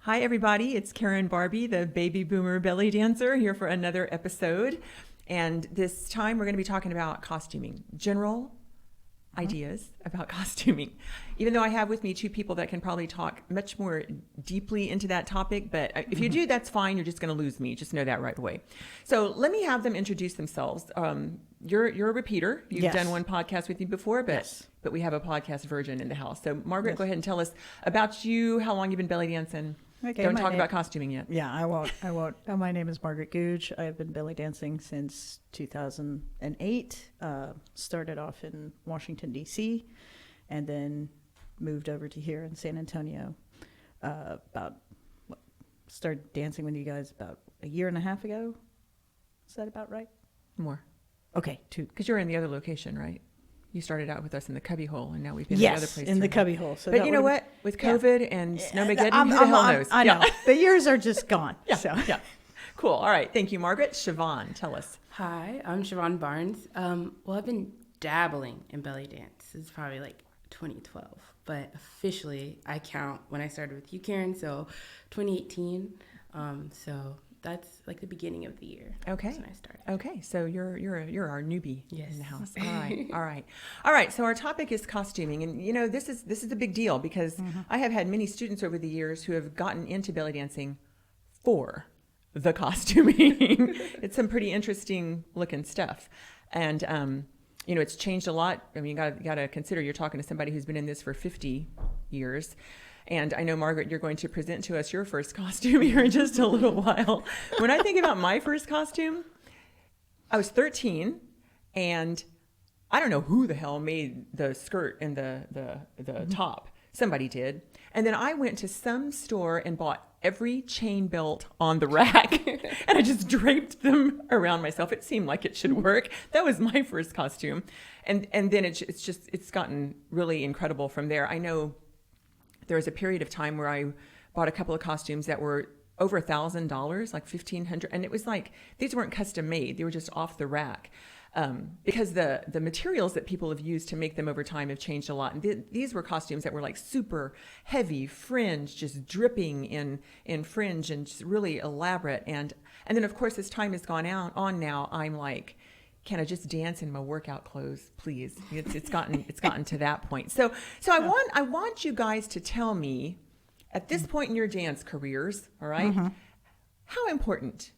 Hi, everybody. It's Karen Barbie, the baby boomer belly dancer, here for another episode. And this time we're going to be talking about costuming, general ideas about costuming. Even though I have with me two people that can probably talk much more deeply into that topic, but if you do, that's fine. You're just going to lose me. Just know that right away. So let me have them introduce themselves. You're a repeater. You've done one podcast with me before, but we have a podcast version in the house. So Margaret, go ahead and tell us about you, how long you've been belly dancing. Okay, Don't talk about costuming yet. Yeah, I won't. My name is Margret Googe. I've been belly dancing since 2008. Started off in Washington, D.C., and then moved over to here in San Antonio. Started dancing with you guys about a year and a half ago. Is that about right? More. Okay, 2. Because you're in the other location, right? You started out with us in the cubbyhole, and now we've been in the other place. In the cubbyhole. So but you know what? With COVID and Snowmageddon, who the hell knows? I know. The years are just gone. Yeah. Cool. All right. Thank you, Margaret. Shevon, tell us. Hi, I'm Shevon Barnes. I've been dabbling in belly dance. It's probably like 2012, but officially I count when I started with you, Karen. So 2018. So that's like the beginning of the year. Okay. That's when I started. Okay. So you're our newbie in the house. All right. So our topic is costuming, and you know this is a big deal because I have had many students over the years who have gotten into belly dancing for the costuming. It's some pretty interesting looking stuff, and it's changed a lot. I mean, you got to consider you're talking to somebody who's been in this for 50 years. And I know, Margaret, you're going to present to us your first costume here in just a little while. When I think about my first costume, I was 13, and I don't know who the hell made the skirt and the top. Somebody did. And then I went to some store and bought every chain belt on the rack, and I just draped them around myself. It seemed like it should work. That was my first costume. And then it's gotten really incredible from there. I know there was a period of time where I bought a couple of costumes that were over $1,000, like $1,500, and it was like these weren't custom made; they were just off the rack, because the materials that people have used to make them over time have changed a lot. And these were costumes that were like super heavy fringe, just dripping in fringe, and just really elaborate. And then of course, as time has gone on now, I'm like, can I just dance in my workout clothes, please? It's gotten to that point. So I want you guys to tell me, at this point in your dance careers, all right, how important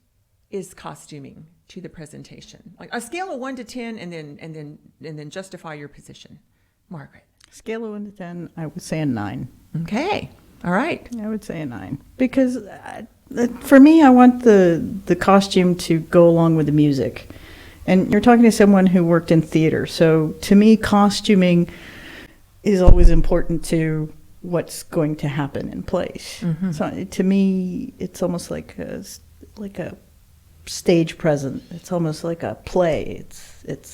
is costuming to the presentation? Like a scale of 1 to 10, and then justify your position. Margaret. Scale of 1 to 10, I would say a 9. Okay. All right. I would say a 9 because for me, I want the costume to go along with the music. And you're talking to someone who worked in theater. So to me, costuming is always important to what's going to happen in place. So to me, it's almost like a stage present. It's almost like a play. It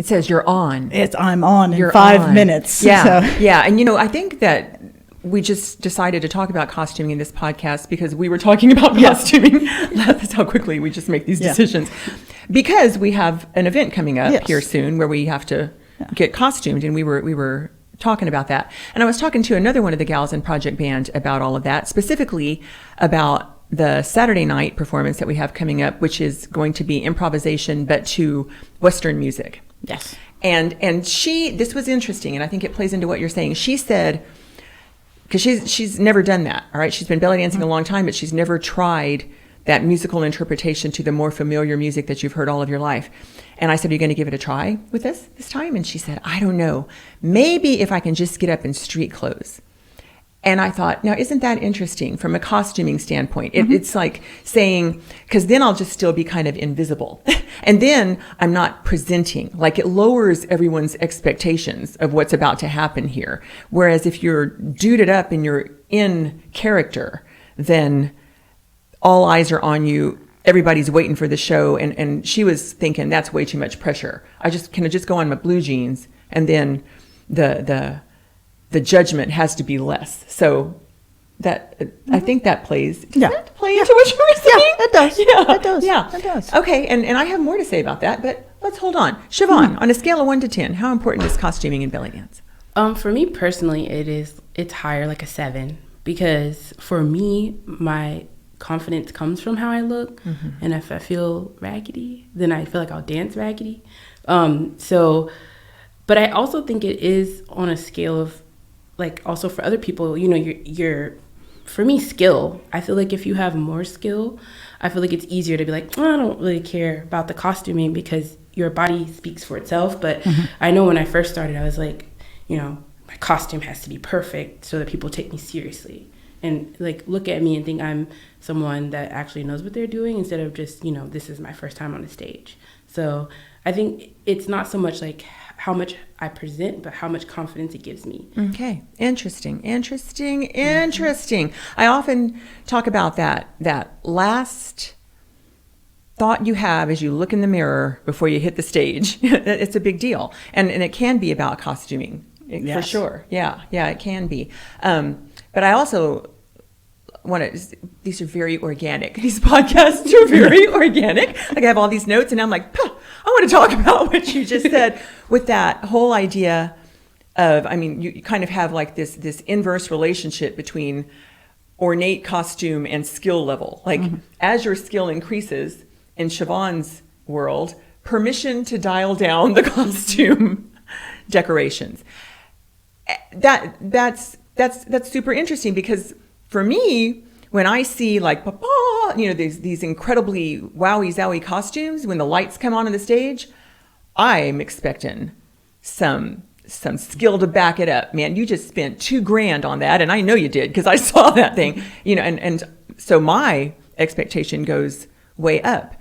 says you're on. I'm on in 5 minutes. Yeah. So. Yeah. And I think that we just decided to talk about costuming in this podcast because we were talking about costuming. That's how quickly we just make these decisions. Because we have an event coming up here soon where we have to get costumed, and we were talking about that. And I was talking to another one of the gals in Project Band about all of that, specifically about the Saturday night performance that we have coming up, which is going to be improvisation, but to Western music. Yes. And this was interesting, and I think it plays into what you're saying. She said, because she's never done that, all right? She's been belly dancing a long time, but she's never tried that musical interpretation to the more familiar music that you've heard all of your life. And I said, are you going to give it a try with this time? And she said, I don't know. Maybe if I can just get up in street clothes. And I thought, now, isn't that interesting from a costuming standpoint? It's like saying, because then I'll just still be kind of invisible. And then I'm not presenting. Like, it lowers everyone's expectations of what's about to happen here. Whereas if you're duded up and you're in character, then all eyes are on you. Everybody's waiting for the show. And she was thinking, that's way too much pressure. Can I just go on my blue jeans, and then the judgment has to be less. So that I think that plays. Does that play into what you were saying? Yeah, it does. It does. Okay, and I have more to say about that, but let's hold on. Shevon, on a scale of 1 to 10, how important is costuming in belly dance? For me personally, it's higher, like a 7. because for me, my confidence comes from how I look. And if I feel raggedy, then I feel like I'll dance raggedy. But I also think it is on a scale of, like, also for other people, you know, you're for me, skill. I feel like if you have more skill, I feel like it's easier to be like, oh, I don't really care about the costuming because your body speaks for itself. But I know when I first started, I was like, you know, my costume has to be perfect so that people take me seriously and like look at me and think I'm someone that actually knows what they're doing instead of just, you know, this is my first time on the stage. So I think it's not so much like how much I present, but how much confidence it gives me. Okay. Interesting. I often talk about that last thought you have as you look in the mirror before you hit the stage. It's a big deal. And it can be about costuming, for sure. Yeah, it can be. But I also these are very organic. These podcasts are very organic. Like I have all these notes and I'm like, I want to talk about what you just said with that whole idea of, I mean, you kind of have like this inverse relationship between ornate costume and skill level. Like as your skill increases in Shevon's world, permission to dial down the costume decorations. That's super interesting because for me, when I see like, you know, these incredibly wowie zowie costumes, when the lights come on the stage, I'm expecting some skill to back it up. Man, you just spent $2,000 on that, and I know you did because I saw that thing. You know, and so my expectation goes way up.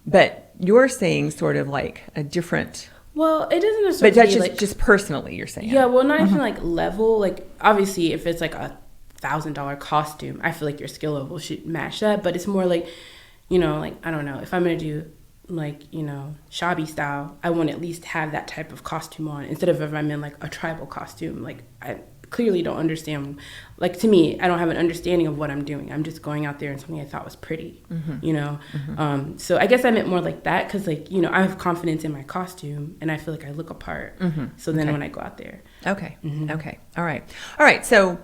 But you're saying sort of like a different. Well, it doesn't necessarily. But that's just personally, you're saying. Yeah, well, not even like level. Like obviously, if it's like a $1,000 costume, I feel like your skill level should match that. But it's more like, you know, like I don't know, if I'm gonna do like, you know, shabby style, I want to at least have that type of costume on instead of if I'm in like a tribal costume. Like I clearly don't understand. Like to me, I don't have an understanding of what I'm doing. I'm just going out there and something I thought was pretty, you know. So I guess I meant more like that because like, you know, I have confidence in my costume and I feel like I look apart. So then when I go out there. Okay. All right. So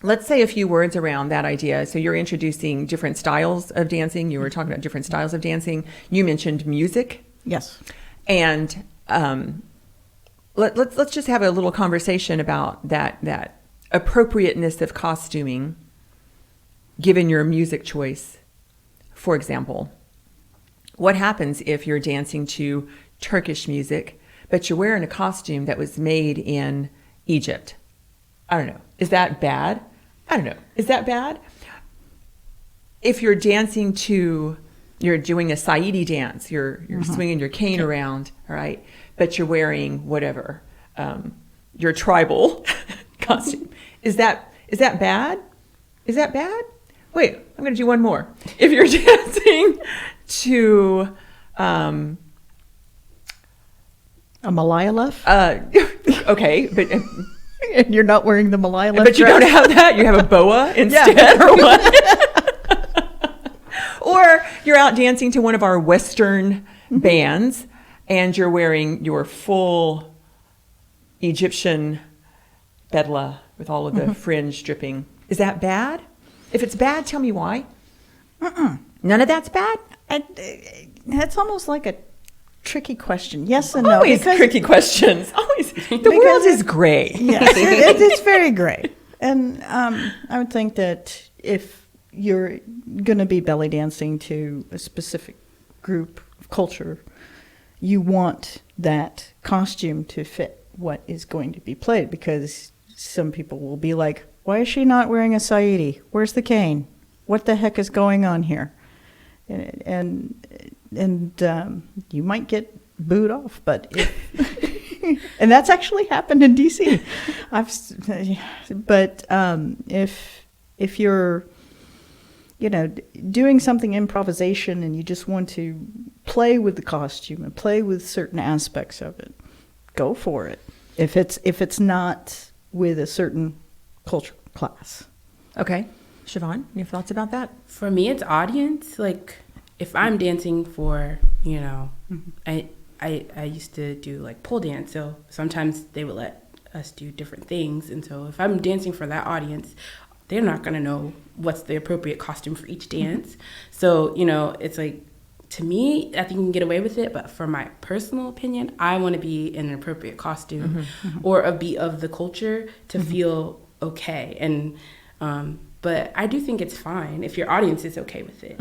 let's say a few words around that idea. So you're introducing different styles of dancing. You were talking about different styles of dancing. You mentioned music. Yes. And let's just have a little conversation about that appropriateness of costuming given your music choice. For example, what happens if you're dancing to Turkish music, but you're wearing a costume that was made in Egypt? I don't know. Is that bad? I don't know. Is that bad? If you're dancing you're doing a Saidi dance, you're swinging your cane around, all right, but you're wearing whatever, your tribal costume. Is that bad? Is that bad? Wait, I'm going to do one more. If you're dancing to a Malaya left? Okay, but and you're not wearing the Malaya left. But you don't have that. You have a boa instead, or what? Or you're out dancing to one of our Western bands, and you're wearing your full Egyptian bedla with all of the fringe dripping. Is that bad? If it's bad, tell me why. None of that's bad? That's almost like a tricky question. Yes and no. Always tricky questions. Always. The world is gray. Yes, it's very gray. And I would think that if you're going to be belly dancing to a specific group of culture, you want that costume to fit what is going to be played, because some people will be like, why is she not wearing a Saidi? Where's the cane? What the heck is going on here? And you might get booed off, but and that's actually happened in DC. If you're, you know, doing something improvisation and you just want to play with the costume and play with certain aspects of it, go for it. If it's not with a certain culture class. Okay. Shevon, any thoughts about that? For me, it's audience. Like, if I'm dancing for, you know, I used to do like pole dance, so sometimes they would let us do different things. And so if I'm dancing for that audience, they're not going to know what's the appropriate costume for each dance. So, you know, it's like, to me, I think you can get away with it, but for my personal opinion, I want to be in an appropriate costume or be of the culture to feel okay. And but I do think it's fine if your audience is okay with it.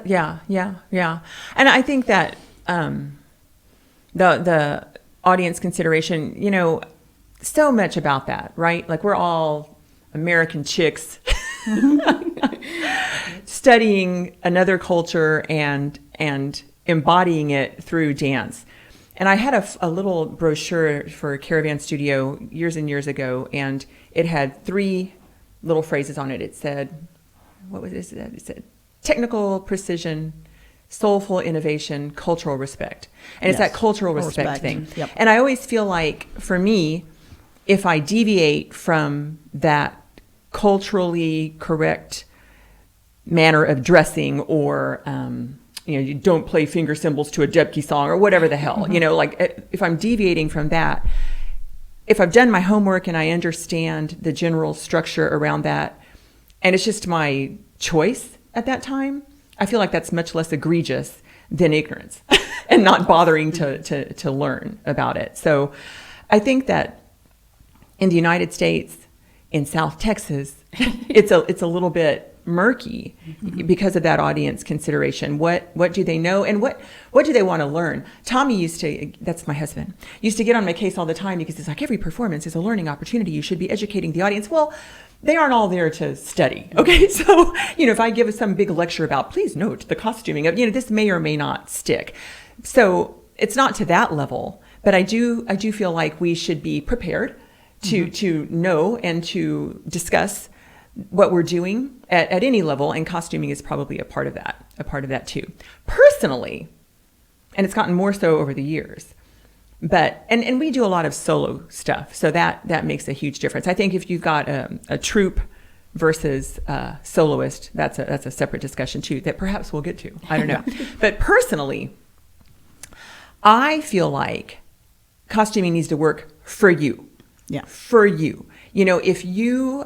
Yeah. And I think that the audience consideration, you know, so much about that, right? Like, we're all American chicks studying another culture and embodying it through dance. And I had a little brochure for a Caravan Studio years and years ago, and it had 3 little phrases on it. It said, what was it? It said technical precision, soulful innovation, cultural respect. And it's that cultural respect thing. Yep. And I always feel like, for me, if I deviate from that culturally correct manner of dressing, or you know, you don't play finger cymbals to a Jebke song or whatever the hell, you know, like, if I'm deviating from that, if I've done my homework and I understand the general structure around that, and it's just my choice at that time, I feel like that's much less egregious than ignorance and not bothering to learn about it. So I think that in the United States, in South Texas, it's a little bit murky because of that audience consideration. What do they know, and what do they want to learn? Tommy used to, that's my husband, used to get on my case all the time because it's like, every performance is a learning opportunity. You should be educating the audience. Well, they aren't all there to study. Okay. So, you know, if I give some big lecture about, please note the costuming of, you know, this may or may not stick. So it's not to that level, but I do feel like we should be prepared to know and to discuss what we're doing at any level, and costuming is probably a part of that too. Personally, and it's gotten more so over the years, but and we do a lot of solo stuff, so that makes a huge difference. I think if you've got a troupe versus a soloist, that's a separate discussion too that perhaps we'll get to. I don't know. But personally, I feel like costuming needs to work for you. Yeah. For you. You know, if you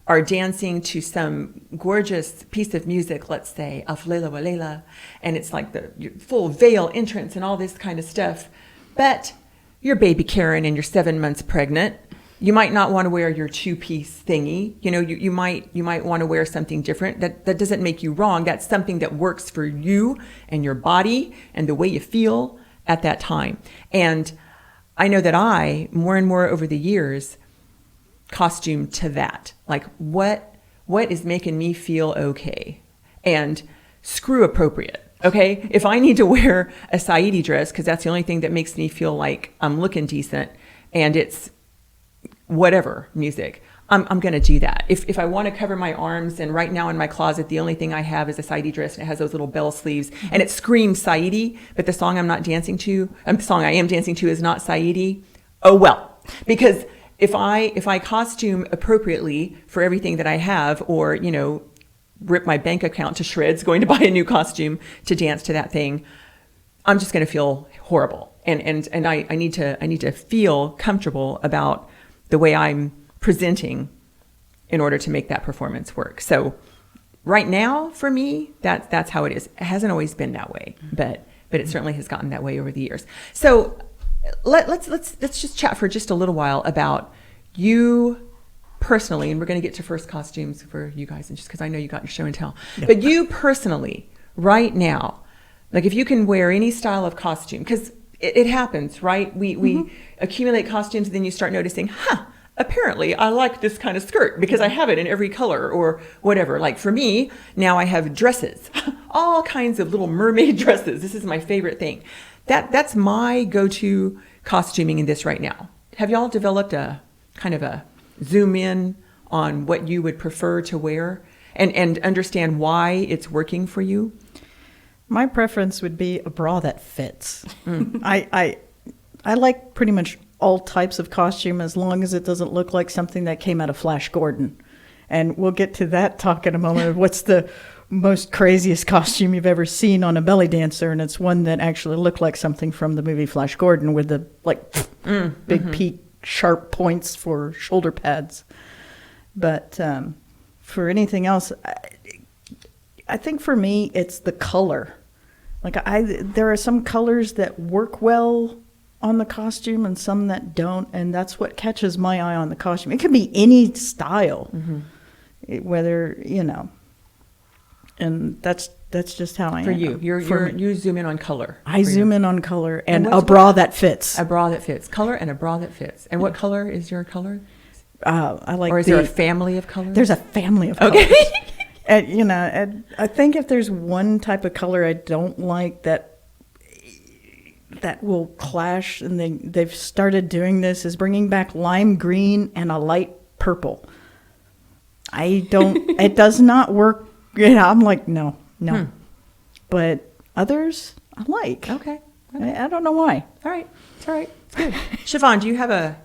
are dancing to some gorgeous piece of music, let's say Af Leila wa Leila, and it's like the full veil entrance and all this kind of stuff, but you're baby Karen and you're 7 months pregnant, you might not want to wear your 2-piece thingy. You know, you might want to wear something different. That doesn't make you wrong. That's something that works for you and your body and the way you feel at that time. And I know that I, more and more over the years, costume to that. Like, what is making me feel okay? And screw appropriate. Okay? If I need to wear a Saidi dress, because that's the only thing that makes me feel like I'm looking decent, and it's whatever music, I'm going to do that. If I want to cover my arms, and right now in my closet, the only thing I have is a Saidi dress, and it has those little bell sleeves, and it screams Saidi, but the song I am dancing to is not Saidi. Oh well, because if I costume appropriately for everything that I have, or, you know, rip my bank account to shreds going to buy a new costume to dance to that thing, I'm just going to feel horrible. And I need to feel comfortable about the way I'm presenting in order to make that performance work. So right now, for me, that's how it is. It hasn't always been that way, but it certainly has gotten that way over the years. So let's just chat for just a little while about you personally, and we're going to get to first costumes for you guys, and just because I know you got your show and tell. Yep. But you personally, right now, like, if you can wear any style of costume, because it happens, right? We accumulate costumes, and then you start noticing, apparently I like this kind of skirt because I have it in every color or whatever. Like, for me, now I have dresses, all kinds of little mermaid dresses. This is my favorite thing. That's my go-to costuming in this right now. Have y'all developed a kind of a zoom in on what you would prefer to wear and understand why it's working for you? My preference would be a bra that fits. I like pretty much all types of costume, as long as it doesn't look like something that came out of Flash Gordon. And we'll get to that talk in a moment of what's the most craziest costume you've ever seen on a belly dancer, and it's one that actually looked like something from the movie Flash Gordon with the big peak sharp points for shoulder pads. But for anything else, I think for me, it's the color. Like there are some colors that work well on the costume and some that don't, and that's what catches my eye on the costume. It can be any style, whether, and that's just how I am. For you, you zoom in on color. I zoom in on color and a bra that fits. A bra that fits. Color and a bra that fits. And what color is your color? I like. Or is there a family of colors? There's a family of colors. Okay. And, I think if there's one type of color I don't like that will clash, and they've started doing this, is bringing back lime green and a light purple. It does not work. I'm like, no. But others I like. Okay. I don't know why. All right. It's all right. It's good. Shevon, do you have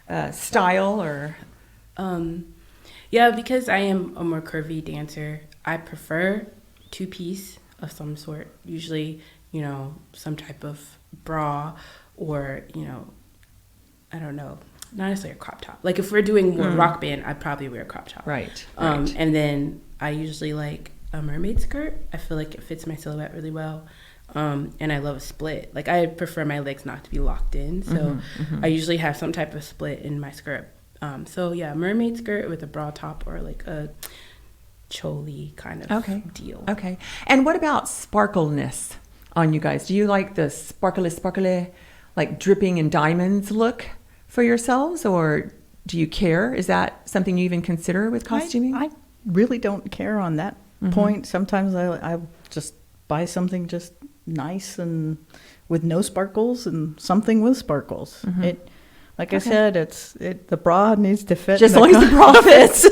a style or? Yeah, because I am a more curvy dancer, I prefer two-piece of some sort. Usually, some type of bra or, I don't know, not necessarily a crop top. Like if we're doing more rock band, I'd probably wear a crop top. Right. And then I usually like a mermaid skirt. I feel like it fits my silhouette really well. And I love a split. Like I prefer my legs not to be locked in. So I usually have some type of split in my skirt. So yeah, mermaid skirt with a bra top or like a choli kind of deal. Okay. And what about sparkleness on you guys? Do you like the sparkly, like dripping in diamonds look for yourselves, or do you care? Is that something you even consider with costuming? I really don't care on that point. Sometimes I just buy something just nice and with no sparkles and something with sparkles. Like I said, the bra needs to fit. Just as long as the bra fits.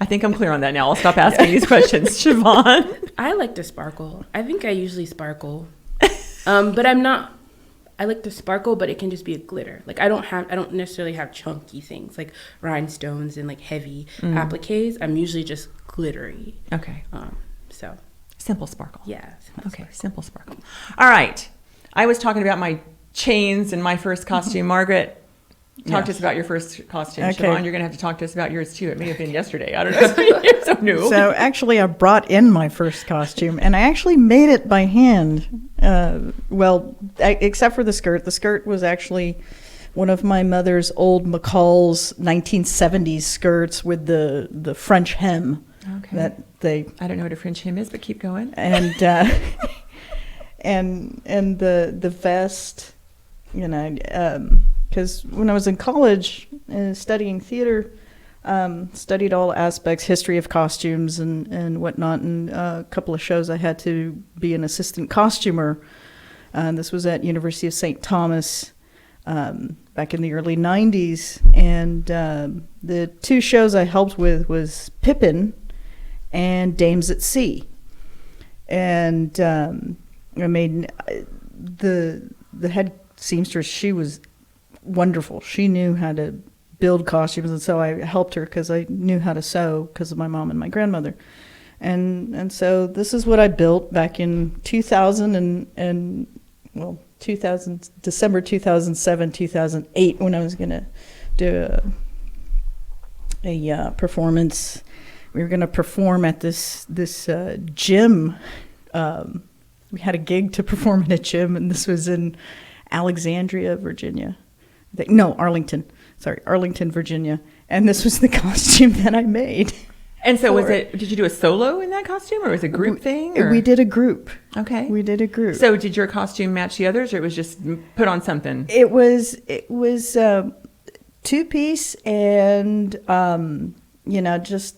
I think I'm clear on that now. I'll stop asking these questions. Shevon? I like to sparkle. I think I usually sparkle. But I like to sparkle, but it can just be a glitter. Like I don't necessarily have chunky things like rhinestones and like heavy appliques. I'm usually just glittery. Okay. So simple sparkle. Yeah. Simple sparkle. All right. I was talking about my chains and my first costume. Margaret, talk to us about your first costume. Okay. Shevon, you're going to have to talk to us about yours too. It may have been yesterday. I don't know. You're so new. So actually I brought in my first costume and I actually made it by hand. Except for the skirt. The skirt was actually one of my mother's old McCall's 1970s skirts with the French hem. Okay. I don't know what a French hem is, but keep going. And and the vest, because when I was in college studying theater, studied all aspects, history of costumes and whatnot, and a couple of shows I had to be an assistant costumer. This was at University of St. Thomas back in the early 90s, and the two shows I helped with was Pippin and Dames at Sea. And I made the head seamstress. She was wonderful. She knew how to build costumes, and so I helped her because I knew how to sew because of my mom and my grandmother. And so this is what I built back in 2000 December 2007, 2008, when I was going to do a performance. We were going to perform at this gym. We had a gig to perform in a gym, and this was in Alexandria, Virginia. Arlington, Virginia. And this was the costume that I made. And so did you do a solo in that costume, or was it a group thing? Or? We did a group. Okay. We did a group. So did your costume match the others, or it was just put on something? It was two-piece and, just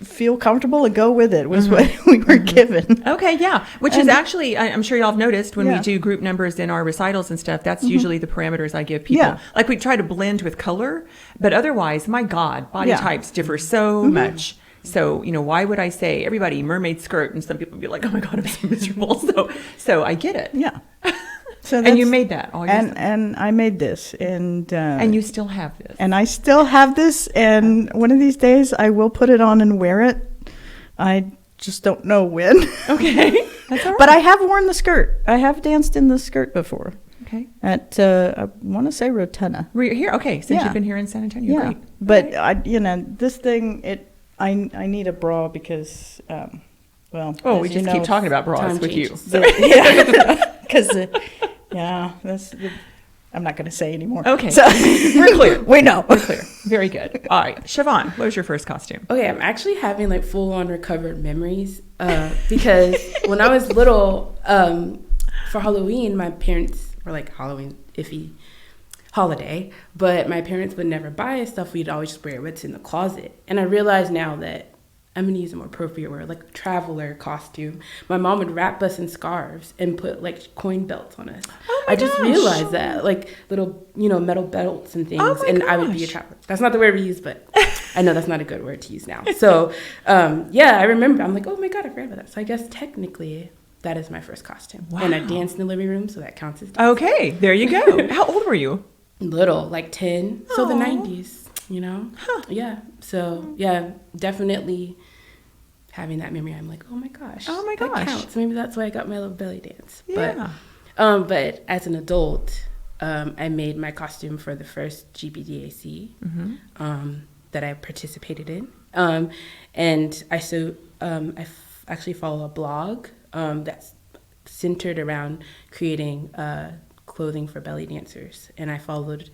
feel comfortable and go with it was what we were given. Okay, yeah. Which is actually, I'm sure y'all have noticed when we do group numbers in our recitals and stuff, that's usually the parameters I give people. Yeah. Like we try to blend with color, but otherwise, my God, body types differ so much. So, why would I say everybody mermaid skirt, and some people would be like, oh my God, I'm so miserable. So I get it. Yeah. And you made that all yourself. And I made this, and you still have this. And I still have this, and one of these days I will put it on and wear it. I just don't know when. Okay, that's all right. But I have worn the skirt. I have danced in the skirt before. Okay. At I want to say Rotuna. Here, okay. Since you've been here in San Antonio, Yeah. great. But this thing, I need a bra because, we just keep talking about bras with you. Because I'm not going to say anymore. Okay, so we're clear. We know. We're clear. Very good. All right, Shevon, what was your first costume? Okay, I'm actually having like full on recovered memories because when I was little, for Halloween, my parents were like Halloween iffy holiday, but my parents would never buy us stuff. We'd always just wear what's in the closet. And I realize now that I'm going to use a more appropriate word, like a traveler costume. My mom would wrap us in scarves and put like coin belts on us. Oh my I just gosh. realized that, like little, metal belts and things. Oh my and I would be a gosh. traveler. That's not the word we use, but I know that's not a good word to use now. So, I remember. I'm like, oh my God, I forgot about that. So I guess technically that is my first costume. Wow. And I danced in the living room, so that counts as dancing. Okay, there you go. How old were you? Little, like 10. So the Aw. 90s, Huh. Yeah. So, yeah, definitely having that memory. I'm like, oh my gosh. Oh my That gosh. counts. Maybe that's why I got my little belly dance. Yeah. But as an adult, I made my costume for the first GBDAC that I participated in. And I actually follow a blog that's centered around creating clothing for belly dancers. And I followed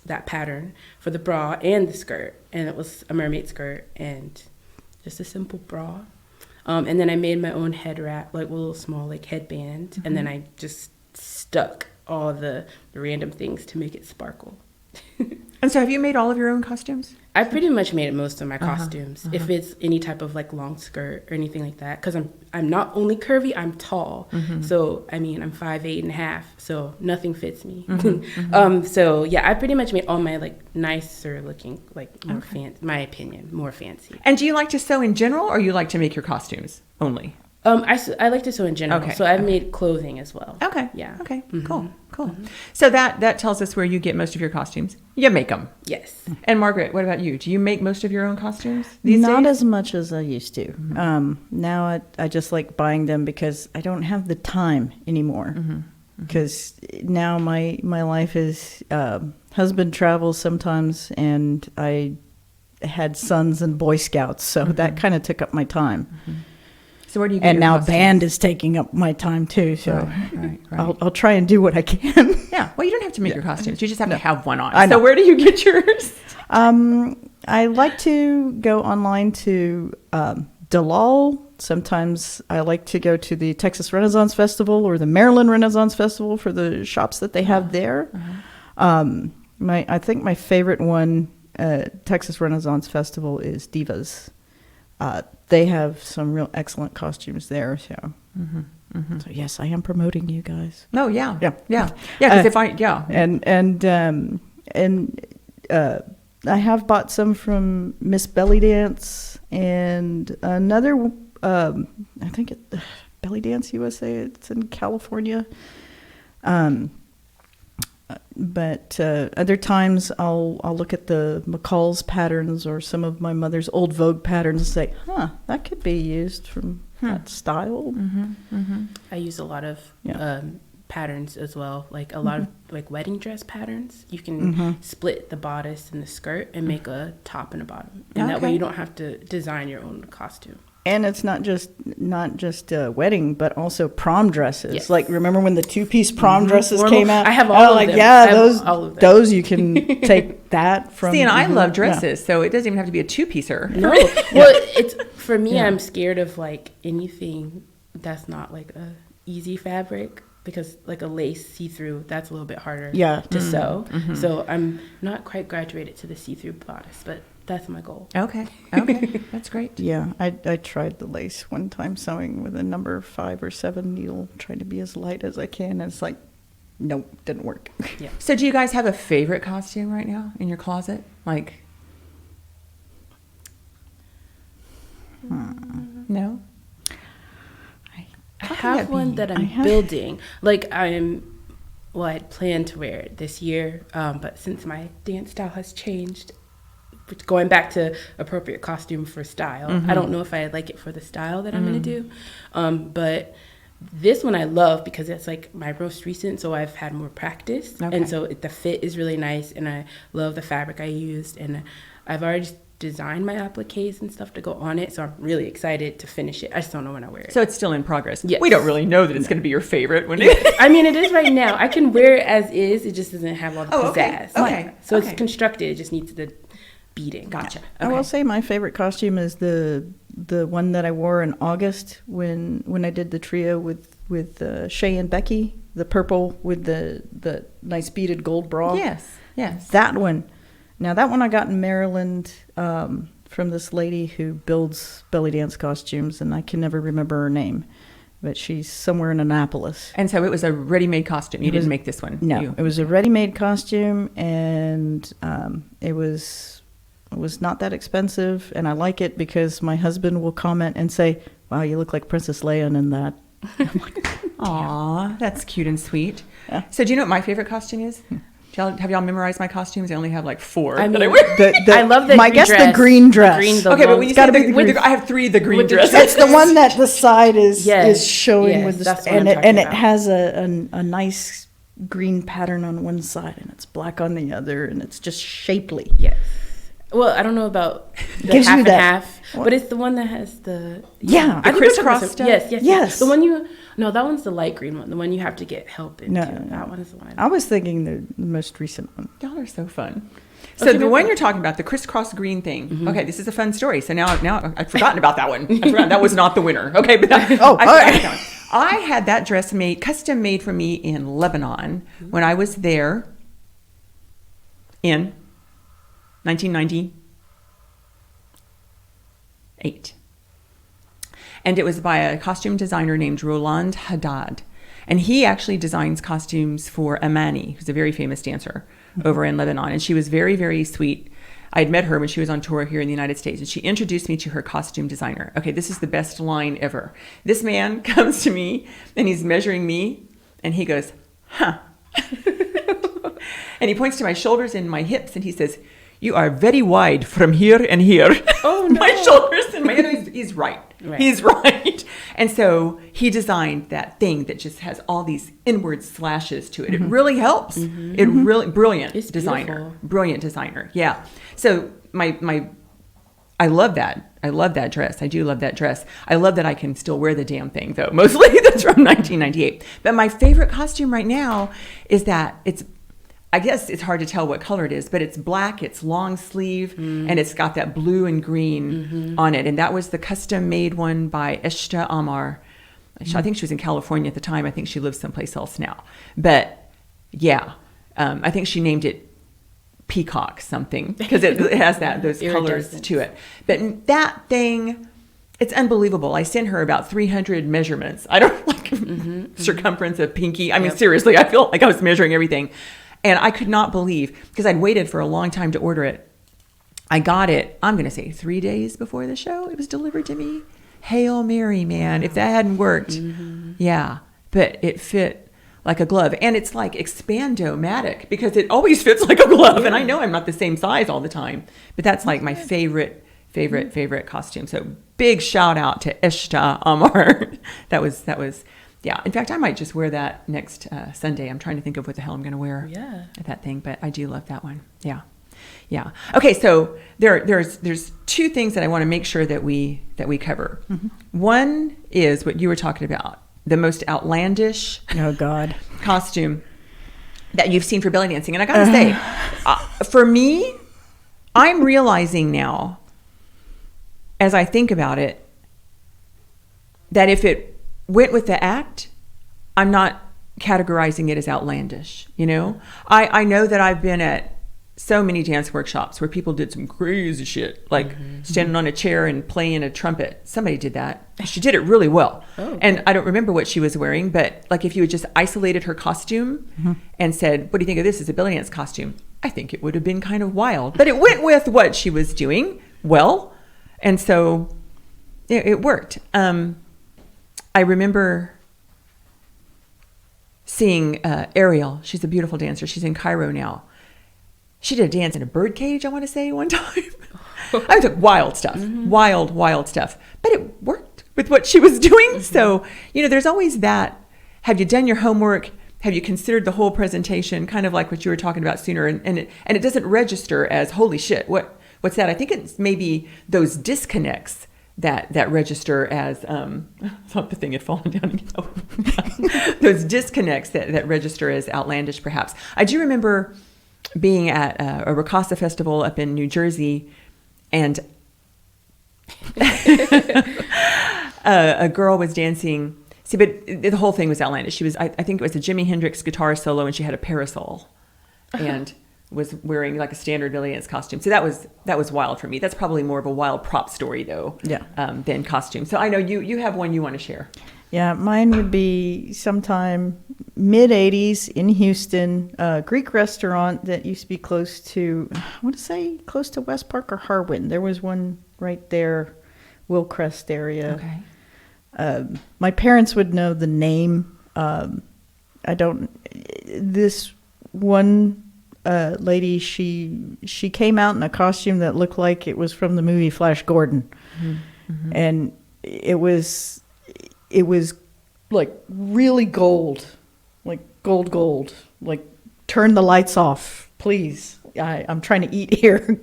that pattern for the bra and the skirt. And it was a mermaid skirt and just a simple bra. And then I made my own head wrap, like a little small like headband. And then I just stuck all the random things to make it sparkle. And so have you made all of your own costumes? I pretty much made most of my costumes. If it's any type of like long skirt or anything like that, because I'm not only curvy, I'm tall. So I mean, I'm 5'8.5", so nothing fits me. So yeah, I pretty much made all my like nicer looking, like more my opinion, more fancy. And do you like to sew in general, or you like to make your costumes only? I like to sew in general, Okay. so I've made clothing as well. Okay. Yeah. Okay. Cool. So that tells us where you get most of your costumes. You make them. Yes. And Margaret, what about you? Do you make most of your own costumes these Not days? as much as I used to. Now I just like buying them because I don't have the time anymore. Because now my life is husband travels sometimes, and I had sons and Boy Scouts, so that kind of took up my time. So where do you get And your now costumes? band is taking up my time too. So Right. I'll try and do what I can. Yeah. Well, you don't have to make your costumes. You just have to have one on. I know. So where do you get yours? I like to go online to Dalal. Sometimes I like to go to the Texas Renaissance Festival or the Maryland Renaissance Festival for the shops that they have there. I think my favorite one, Texas Renaissance Festival, is Divas. They have some real excellent costumes there. So, so yes, I am promoting you guys. Oh yeah. Yeah. Because And I have bought some from Miss Belly Dance and another. I think Belly Dance USA. It's in California. But other times I'll look at the McCall's patterns or some of my mother's old Vogue patterns and say, that could be used from that style. I use a lot of patterns as well, like a lot of like wedding dress patterns. You can split the bodice and the skirt and make a top and a bottom, and that way you don't have to design your own costume. And it's not just wedding, but also prom dresses. Yes. Like, remember when the two-piece prom dresses Formal. came out? I have all of them. I have all of them. Those you can take that from. See, and I love dresses, so it doesn't even have to be a two-piecer. No, well, it's for me. I'm scared of like anything that's not like a easy fabric, because like a lace see-through, that's a little bit harder to sew. So I'm not quite graduated to the see-through bodice, but that's my goal. Okay, that's great. Yeah, I tried the lace one time sewing with a number 5 or 7 needle, trying to be as light as I can, and it's like, nope, didn't work. Yeah. So do you guys have a favorite costume right now in your closet? Like, no? I have one that I'm building. Like I had planned to wear it this year, but since my dance style has changed, going back to appropriate costume for style, I don't know if I like it for the style that I'm going to do. But This one I love because it's like my most recent, so I've had more practice. Okay. And so the fit is really nice, and I love the fabric I used, and I've already designed my appliques and stuff to go on it, so I'm really excited to finish it. I just don't know when I wear it. So it's still in progress. Yes. We don't really know that it's going to be your favorite when I mean, it is right now. I can wear it as is. It just doesn't have all the pizzazz. Okay. So it's constructed. It just needs the beading. Gotcha. I will say my favorite costume is the one that I wore in August when I did the trio with Shay and Becky, the purple with the nice beaded gold bra. Yes. That one. Now that one I got in Maryland from this lady who builds belly dance costumes, and I can never remember her name, but she's somewhere in Annapolis. And so it was a ready-made costume. You didn't make this one. No, it was a ready-made costume, and it was not that expensive, and I like it because my husband will comment and say, "Wow, you look like Princess Leia in that." Aw, that's cute and sweet. Yeah. So do you know what my favorite costume is? Have y'all memorized my costumes? I only have like 4 I mean, that I wear. I love the my green guess dress. the green dress. Okay, but when you It's gotta say be the green. I have 3 the green With the dresses. It's the one that the side is showing yes, with the that's what and I'm it talking about. has a nice green pattern on one side and it's black on the other, and it's just shapely. Yes. Well, I don't know about the Gives half you and that- half, but it's the one that has the Yeah. The I think crisscross it's stuff? Yes. The one that one's the light green one. The one you have to get help into. No. That one is the one. I was thinking the most recent one. Y'all are so fun. So Okay, the no one problem. you're talking about, the crisscross green thing. Okay, this is a fun story. So now I've forgotten about that one. I forgot that was not the winner. Okay, but I forgot that one. I had that dress custom made for me in Lebanon when I was there in 1998. And it was by a costume designer named Roland Haddad. And he actually designs costumes for Amani, who's a very famous dancer over in Lebanon. And she was very, very sweet. I had met her when she was on tour here in the United States, and she introduced me to her costume designer. Okay, this is the best line ever. This man comes to me, and he's measuring me, and he goes, huh. And he points to my shoulders and my hips, and he says, "You are very wide from here and here." Oh, no. My shoulders and my head. He's right. He's right. And so he designed that thing that just has all these inward slashes to it. It really helps. It really brilliant It's designer. beautiful. Brilliant designer. Yeah. So I love that. I love that dress. I do love that dress. I love that I can still wear the damn thing though. Mostly that's from 1998. But my favorite costume right now is that I guess it's hard to tell what color it is, but it's black, it's long sleeve, and it's got that blue and green on it. And that was the custom made one by Eshta Amar. I think she was in California at the time. I think she lives someplace else now. But yeah, I think she named it Peacock something because it has those colors to it. But that thing, it's unbelievable. I sent her about 300 measurements. I don't like circumference of pinky. I mean, seriously, I feel like I was measuring everything. And I could not believe, because I'd waited for a long time to order it. I got it, I'm going to say 3 days before the show. It was delivered to me. Hail Mary, man. If that hadn't worked. Yeah. But it fit like a glove. And it's like Expand-O-Matic, because it always fits like a glove. And I know I'm not the same size all the time. But that's like my favorite costume. So big shout out to Eshta Amar. That was. Yeah, in fact, I might just wear that next Sunday. I'm trying to think of what the hell I'm going to wear at that thing, but I do love that one. Yeah. Okay, so there's 2 things that I want to make sure that we cover. One is what you were talking about, the most outlandish costume that you've seen for belly dancing. And I got to say, for me, I'm realizing now, as I think about it, that if it went with the act, I'm not categorizing it as outlandish, you know? I know that I've been at so many dance workshops where people did some crazy shit, like standing on a chair and playing a trumpet. Somebody did that. She did it really well. And I don't remember what she was wearing, but like if you had just isolated her costume and said, "What do you think of this as a belly dance costume?" I think it would have been kind of wild. But it went with what she was doing well. And so it worked. I remember seeing Ariel. She's a beautiful dancer. She's in Cairo now. She did a dance in a bird cage, I want to say, one time. I took wild stuff. Wild stuff. But it worked with what she was doing. So, there's always that. Have you done your homework? Have you considered the whole presentation? Kind of like what you were talking about sooner. And it doesn't register as, holy shit, what's that? I think it's maybe those disconnects that register as, I thought the thing had fallen down again. Those disconnects that register as outlandish, perhaps. I do remember being at a Ricasa festival up in New Jersey, and a girl was dancing. See, but the whole thing was outlandish. She was, I think it was a Jimi Hendrix guitar solo, and she had a parasol, and was wearing like a standard Billy Dance costume. So that was wild for me. That's probably more of a wild prop story though, than costume. So I know you have one you want to share. Yeah, mine would be sometime mid-'80s in Houston, a Greek restaurant that used to be close to, I want to say close to West Park or Harwin. There was one right there, Willcrest area. Okay. My parents would know the name. This one lady, she came out in a costume that looked like it was from the movie Flash Gordon. Mm-hmm. And it was like really gold, like gold, like turn the lights off, please. I'm trying to eat here.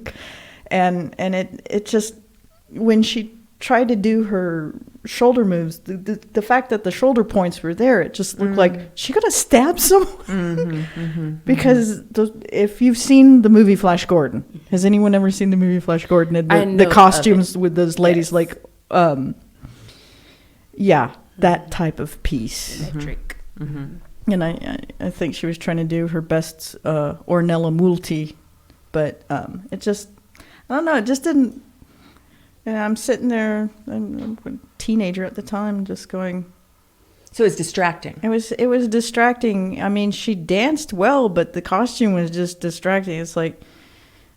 And it just, when she tried to do her shoulder moves, the fact that the shoulder points were there, it just looked like she could have stabbed someone. Because if you've seen the movie Flash Gordon, has anyone ever seen the movie Flash Gordon? And the costumes with those ladies, like, that type of piece. Electric. Mm-hmm. And I think she was trying to do her best Ornella Multi, but it just, I don't know, it just didn't. And I'm sitting there, I'm a teenager at the time, just going. So it's distracting. It was distracting. I mean, she danced well, but the costume was just distracting. It's like.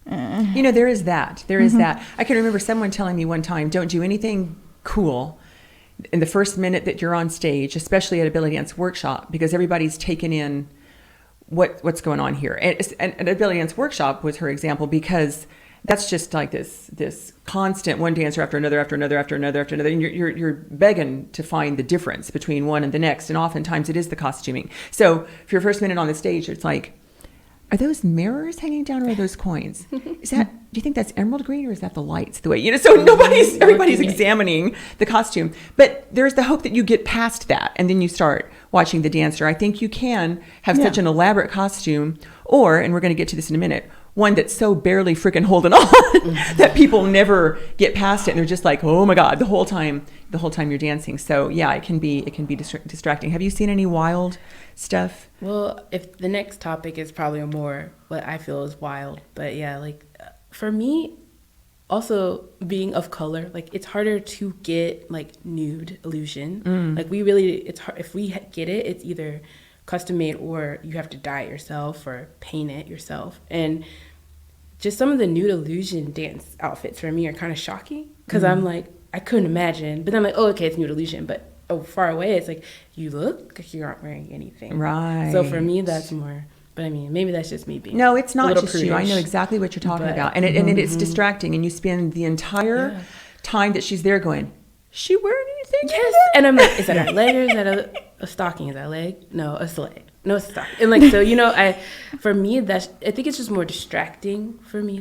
There is that. There is that. I can remember someone telling me one time, don't do anything cool in the first minute that you're on stage, especially at a belly dance workshop, because everybody's taken in what's going on here. And a belly dance workshop was her example, because that's just like this constant one dancer after another, and you're begging to find the difference between one and the next, and oftentimes it is the costuming. So for your first minute on the stage, it's like, are those mirrors hanging down, or are those coins? Do you think that's emerald green, or is that the lights? The way, so everybody's examining the costume. But there's the hope that you get past that, and then you start watching the dancer. I think you can have such an elaborate costume, and we're going to get to this in a minute, one that's so barely freaking holding on that people never get past it, and they're just like, oh my God, the whole time you're dancing. So yeah, it can be distracting. Have you seen any wild stuff? Well, if the next topic is probably more what I feel is wild, but yeah, like for me, also being of color, like it's harder to get like nude illusion. Like it's hard if we get it. It's either custom made, or you have to dye it yourself or paint it yourself. And just some of the nude illusion dance outfits for me are kind of shocking, because I'm like, I couldn't imagine. But then I'm like, oh, okay, it's nude illusion. But far away, it's like, you look like you aren't wearing anything. Right. So for me, that's more. But I mean, maybe that's just me being. No, it's not just prudish. you. I know exactly what you're talking about, and it's distracting, and you spend the entire time that she's there going, she wearing anything? Yes. And I'm like, is that a leg, or is that a stocking? Is that a leg? No, a leg. No, it's a stocking. And like, so, for me, I think it's just more distracting for me.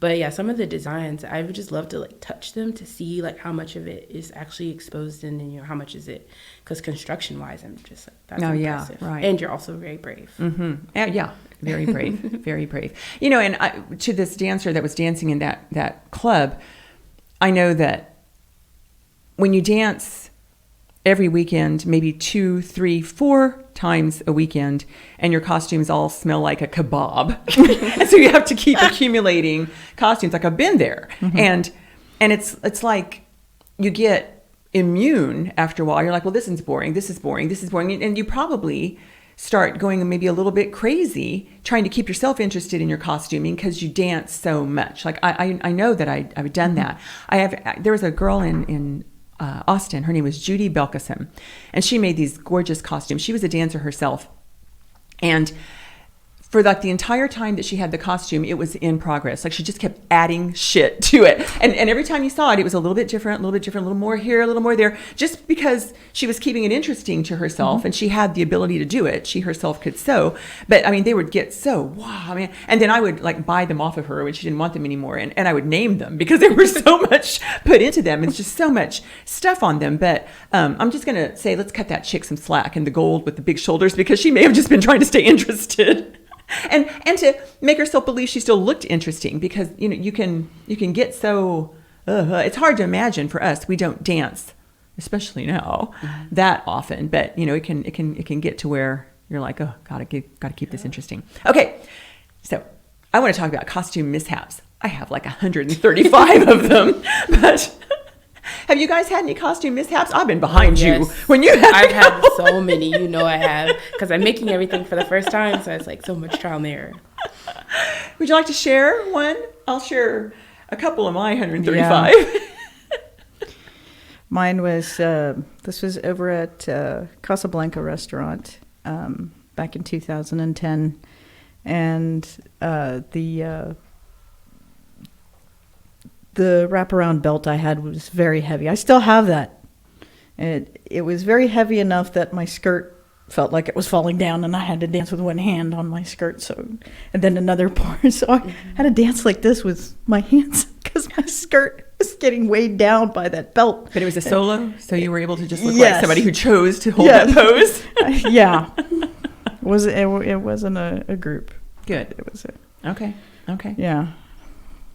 But yeah, some of the designs, I would just love to like touch them to see like how much of it is actually exposed in, and how much is it, because construction wise, I'm just like, that's impressive. Yeah, right. And you're also very brave. Yeah, very brave, very brave. And to this dancer that was dancing in that club, I know that when you dance every weekend, maybe 2, 3, 4 times a weekend, and your costumes all smell like a kebab, and so you have to keep accumulating costumes. Like, I've been there, and it's like you get immune after a while. You're like, well, this is boring, and you probably start going maybe a little bit crazy trying to keep yourself interested in your costuming, because you dance so much. Like I know that I've done that. There was a girl in Austin. Her name was Judy Belkison, and she made these gorgeous costumes. She was a dancer herself, and for like the entire time that she had the costume, it was in progress. Like she just kept adding shit to it. And every time you saw it, it was a little bit different, a little more here, a little more there, just because she was keeping it interesting to herself and she had the ability to do it. She herself could sew. But I mean, they would get so, wow, I mean, and then I would like buy them off of her when she didn't want them anymore. And I would name them because there was so much put into them. It's just so much stuff on them. But I'm just going to say, let's cut that chick some slack in the gold with the big shoulders, because she may have just been trying to stay interested. And to make herself believe she still looked interesting, because you can get so it's hard to imagine for us. We don't dance, especially now, that often. But it can get to where you're like, oh, gotta keep this interesting. Okay, so I want to talk about costume mishaps. I have like 135 of them, but. Have you guys had any costume mishaps? I've been behind you when you have. I've had so many. I have, because I'm making everything for the first time, so it's like so much trial and error. Would you like to share one? I'll share a couple of my 135. Yeah. Mine was this was over at Casablanca restaurant back in 2010, and the wraparound belt I had was very heavy. I still have that. It was very heavy enough that my skirt felt like it was falling down, and I had to dance with one hand on my skirt. And then another part. So I had to dance like this with my hands because my skirt was getting weighed down by that belt. But it was a solo, so you were able to just look like somebody who chose to hold that pose. Yeah. It wasn't a group. Good. It was Okay. Yeah.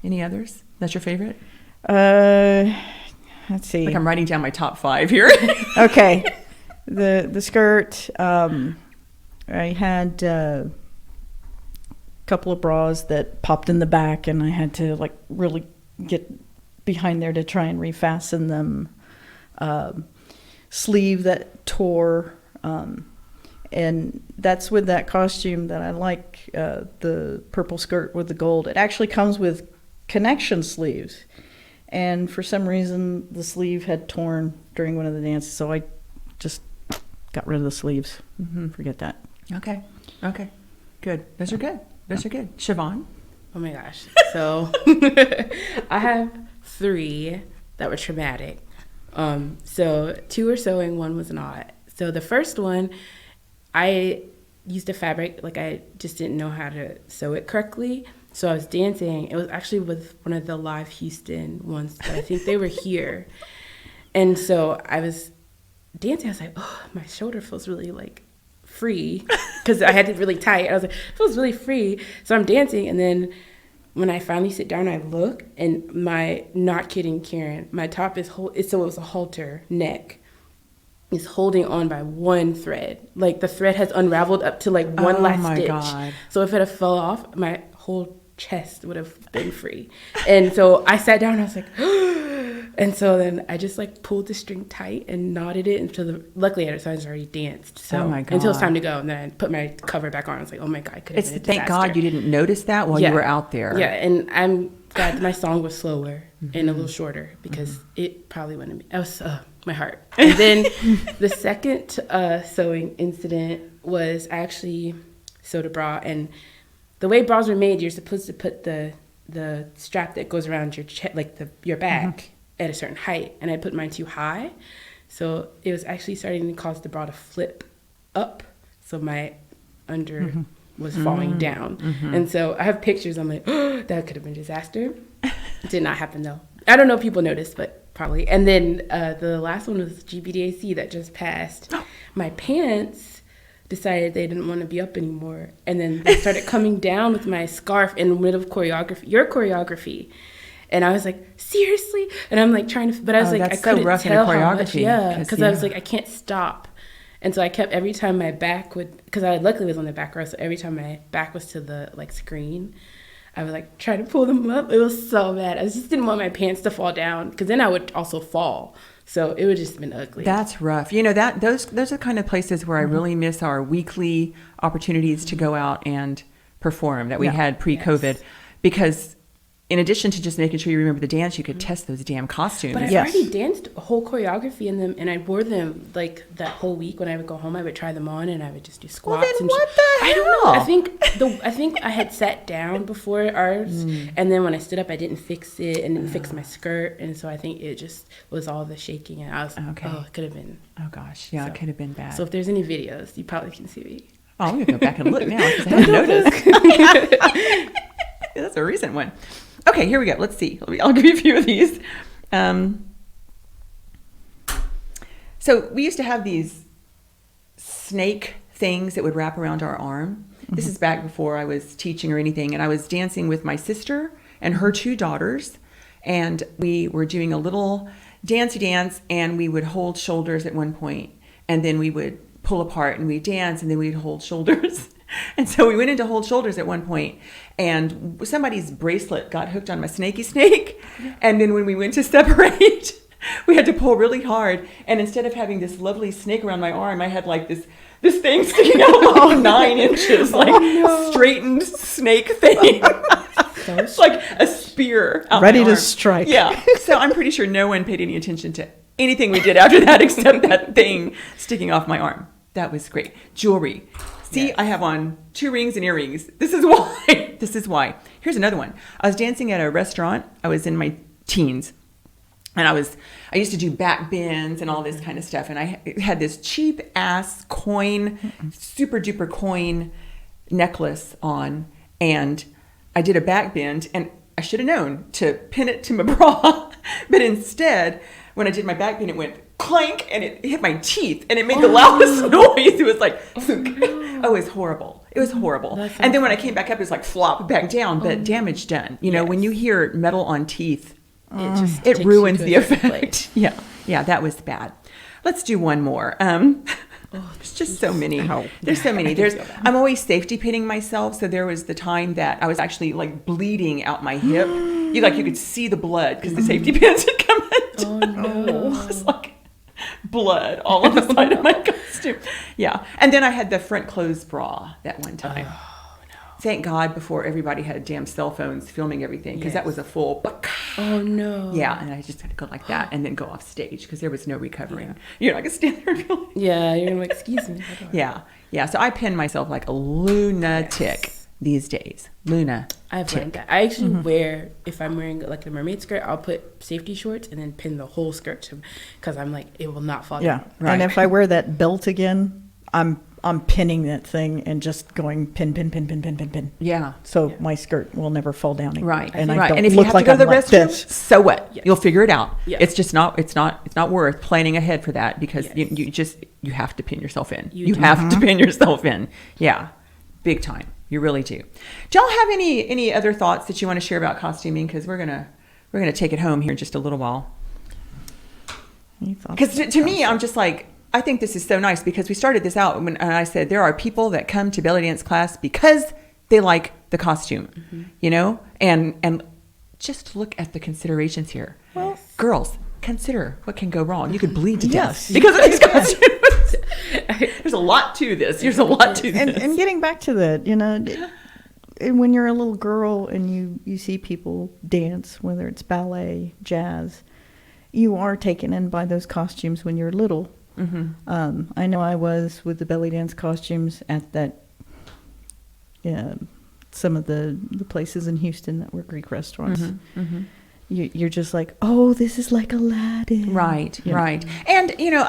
Any others? That's your favorite? Let's see. Like I'm writing down my top 5 here. Okay. The skirt, I had a couple of bras that popped in the back, and I had to like really get behind there to try and refasten them. Sleeve that tore, and that's with that costume that I like, the purple skirt with the gold. It actually comes with connection sleeves, and for some reason the sleeve had torn during one of the dances, so I just got rid of the sleeves. Forget that. Okay Good. Those are good. Shevon? Oh my gosh. So I have 3 that were traumatic. So 2 were sewing, 1 was not. So the first one, I used a fabric, like I just didn't know how to sew it correctly. So I was dancing. It was actually with one of the live Houston ones, but I think they were here. And so I was dancing. I was like, oh, my shoulder feels really like free, because I had it really tight. I was like, it feels really free. So I'm dancing, and then when I finally sit down, I look, and not kidding, Karen, my top is so it was a halter neck, is holding on by one thread. Like the thread has unraveled up to like one last stitch. God. So if it had fell off, my whole chest would have been free. And so I sat down, and I was like, and so then I just like pulled the string tight and knotted it until luckily I was already danced. So until it's time to go, and then I put my cover back on. I was like, oh my God, could have been a disaster. Thank God you didn't notice that while you were out there. Yeah, and I'm glad my song was slower and a little shorter, because it probably wouldn't have been. I was my heart. And then the second sewing incident was actually sewed a bra, and the way bras are made, you're supposed to put the strap that goes around your chest, like your back, at a certain height, and I put mine too high, so it was actually starting to cause the bra to flip up, so my under was falling down. And so I have pictures. I'm like, oh, that could have been a disaster. It did not happen though. I don't know if people noticed, but probably. And then the last one was GBDAC that just passed. My pants decided they didn't want to be up anymore, and then they started coming down with my scarf in the middle of your choreography. And I was like, seriously? And I'm like trying to, but I was like, I couldn't tell how much. Yeah, because I was like, I can't stop. And so I kept, every time my back would, because I luckily was on the back row, so every time my back was to the like screen, I would like try to pull them up. It was so bad. I just didn't want my pants to fall down, because then I would also fall. So it would just been ugly. That's rough. Those are the kind of places where I really miss our weekly opportunities to go out and perform that we had pre-COVID, because in addition to just making sure you remember the dance, you could test those damn costumes. But I Yes. already danced a whole choreography in them, and I wore them like that whole week. When I would go home, I would try them on, and I would just do squats. Well, then and what the I don't know. hell? I think I had sat down before ours, and then when I stood up, I didn't fix it and didn't fix my skirt, and so I think it just was all the shaking, and I was Okay. oh, it could have been. Oh gosh, yeah, it could have been bad. So if there's any videos, you probably can see me. Oh, I'm gonna go back and look now because I haven't noticed. That's a recent one. Okay, here we go. Let's see. I'll give you a few of these. So we used to have these snake things that would wrap around our arm. This is back before I was teaching or anything, and I was dancing with my sister and her 2 daughters, and we were doing a little dancey dance, and we would hold shoulders at one point, and then we would pull apart and we'd dance, and then we'd hold shoulders. And so we went into hold shoulders at one point, and somebody's bracelet got hooked on my snaky snake. And then when we went to separate, we had to pull really hard. And instead of having this lovely snake around my arm, I had like this thing sticking out like 9 inches, like straightened snake thing. It's like a spear out Ready my to arm. strike. Yeah. So I'm pretty sure no one paid any attention to anything we did after that except that thing sticking off my arm. That was great. Jewelry. See, I have on 2 rings and earrings. This is why. This is why. Here's another one. I was dancing at a restaurant. I was in my teens. And I used to do back bends and all this kind of stuff. And I had this cheap ass coin, super duper coin necklace on. And I did a back bend, and I should have known to pin it to my bra. But instead, when I did my back bend, it went clank, and it hit my teeth, and it made the loudest noise. It was like, it was horrible. It was horrible. And then when I came back up, it was like flop back down, but damage done. You know, when you hear metal on teeth, it ruins the effect. Yeah, that was bad. Let's do one more. There's just so many. There's so many. I'm always safety pinning myself. So there was the time that I was actually like bleeding out my hip. You could see the blood because the safety pins had come in. Oh no! It was like blood all on the side of my costume. Yeah, and then I had the front closed bra that one time. Oh no! Thank God before everybody had damn cell phones filming everything, because that was a full. Oh no! Yeah, and I just had to go like that and then go off stage because there was no recovering. You're not gonna stand there and be like, yeah, you're gonna like, excuse me. Yeah. So I pin myself like a lunatic these days. I've learned that. I actually wear, if I'm wearing like a mermaid skirt, I'll put safety shorts and then pin the whole skirt because I'm like, it will not fall down. Yeah, and if I wear that belt again, I'm pinning that thing and just going pin. Yeah. So my skirt will never fall down again. Right. And I right. don't And if look you have like to go to I'm the like restroom, this. so what? Yes. You'll figure it out. Yes. It's just not. It's not worth planning ahead for that, because you have to pin yourself in. You have to pin yourself in. Yeah, big time. You really do. Do y'all have any other thoughts that you want to share about costuming? Because we're gonna take it home here in just a little while. Because to me, I'm just like, I think this is so nice, because we started this out and I said there are people that come to belly dance class because they like the costume, you know, and just look at the considerations here. Well, girls, consider what can go wrong. You could bleed to death because of these costumes. There's a lot to this. There's a lot to this. And getting back to that, you know, when you're a little girl and you see people dance, whether it's ballet, jazz, you are taken in by those costumes when you're little. I know I was with the belly dance costumes at that, some of the places in Houston that were Greek restaurants. You're just like, oh, this is like Aladdin. Right. And, you know,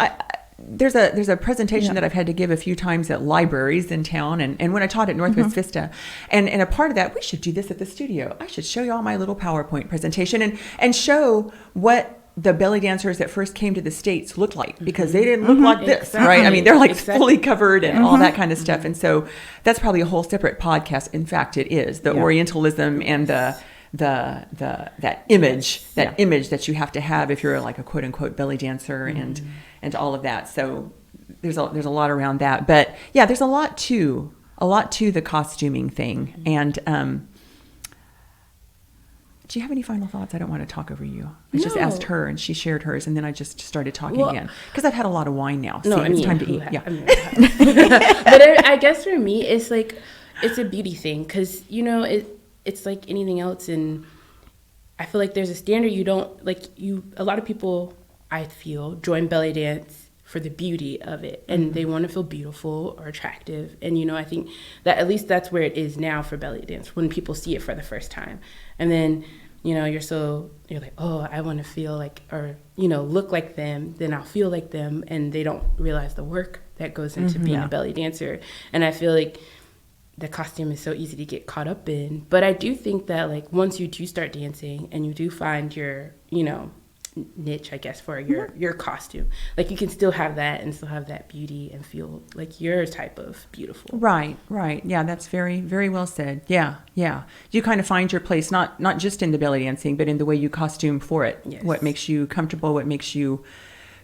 there's a presentation that I've had to give a few times at libraries in town, and when I taught at Northwest Vista, and a part of that, we should do this at the studio. I should show you all my little PowerPoint presentation and show what the belly dancers that first came to the States looked like, because they didn't look like this, right? I mean, they're like fully covered and all that kind of stuff. And so that's probably a whole separate podcast. In fact, it is the Orientalism and that image that you have to have if you're like a quote unquote belly dancer and all of that. So there's a lot around that, but yeah, there's a lot to the costuming thing. And do you have any final thoughts? I don't want to talk over you. I just asked her and she shared hers, and then I just started talking again because I've had a lot of wine now. See, it's time to eat. But I guess for me, it's like, it's a beauty thing, because, you know, it's like anything else, and I feel like there's a standard you don't, like, a lot of people, I feel, join belly dance for the beauty of it, and they want to feel beautiful or attractive. And, I think that at least that's where it is now for belly dance, when people see it for the first time. And then, you're like, oh, I want to feel like, or, look like them, then I'll feel like them. And they don't realize the work that goes into being a belly dancer. And I feel like the costume is so easy to get caught up in. But I do think that, like, once you do start dancing and you do find your, niche, I guess, for your costume, like, you can still have that and still have that beauty and feel like your type of beautiful. Right. Yeah, that's very, very well said. Yeah. You kind of find your place, not just in the belly dancing, but in the way you costume for it. Yes. What makes you comfortable, what makes you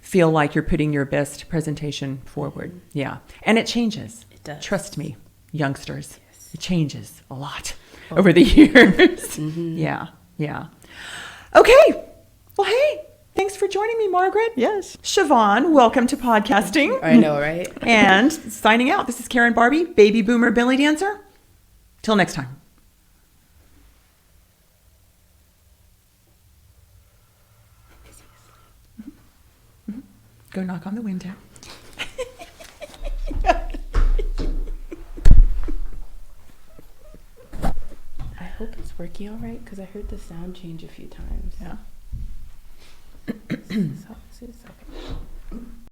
feel like you're putting your best presentation forward. Yeah. And it changes. It does. Trust me, youngsters. Yes. It changes a lot over the years. Yeah. Okay. Well, hey, thanks for joining me, Margaret. Yes. Shevon, welcome to podcasting. I know, right? And signing out, this is Karen Barbie, baby boomer belly dancer. Till next time. Go knock on the window. I hope it's working all right, because I heard the sound change a few times. Yeah. So